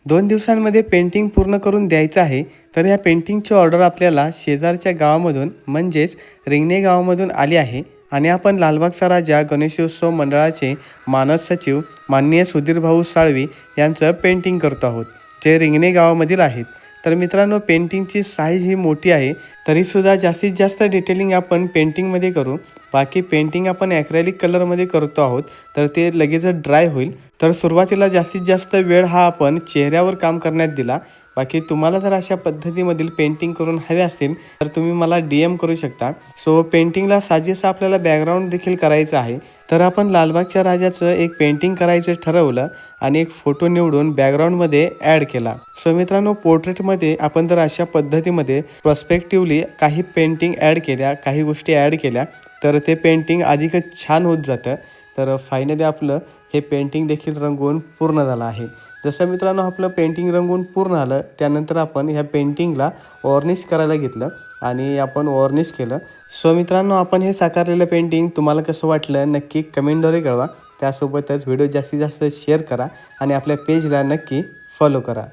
2 दिवसांमध्ये पेंटिंग पूर्ण करून द्यायचं आहे. तर ह्या पेंटिंगची ऑर्डर आपल्याला शेजारच्या गावामधून म्हणजेच रिंगणे गावामधून आली आहे आणि आपण लालबागचा राजा गणेशोत्सव मंडळाचे मानद सचिव माननीय सुधीर भाऊ साळवी यांचं पेंटिंग करतो आहोत, जे रिंगणे गावामधील आहेत. तर मित्रांनो, पेंटिंगची साईज ही मोठी आहे, तरीसुद्धा जास्तीत जास्त डिटेलिंग आपण पेंटिंगमध्ये करू. बाकी पेंटिंग आपण ॲक्रेलिक कलरमध्ये करतो आहोत, तर ते लगेचच ड्राय होईल. तर सुरुवातीला जास्तीत जास्त वेळ हा आपण चेहऱ्यावर काम करण्यात दिला. बाकी तुम्हाला जर अशा पद्धतीमधील पेंटिंग करून हवे असतील तर तुम्ही मला DM करू शकता. सो पेंटिंगला साजेसं आपल्याला बॅकग्राऊंड देखील करायचं आहे. तर आपण लालबागच्या राजाचं एक पेंटिंग करायचं ठरवलं आणि एक फोटो निवडून बॅकग्राऊंडमध्ये ॲड केला. सो मित्रांनो, पोर्ट्रेटमध्ये आपण जर अशा पद्धतीमध्ये पर्स्पेक्टिव्हली काही पेंटिंग ॲड केल्या, काही गोष्टी ॲड केल्या तर ते पेंटिंग अधिकच छान होत जातं. तर फायनली आपलं हे पेंटिंग देखील रंगवून पूर्ण झालं आहे. जसं मित्रांनो आपलं पेंटिंग रंगवून पूर्ण झालं, त्यानंतर आपण ह्या पेंटिंगला वॉर्निश करायला घेतलं आणि आपण वॉर्निश केलं. सो मित्रांनो, आपण हे साकारलेलं पेंटिंग तुम्हाला कसं वाटलं नक्की कमेंटद्वारे कळवा. त्यासोबतच व्हिडिओ जास्तीत जास्त शेअर करा आणि आपल्या पेजला नक्की फॉलो करा.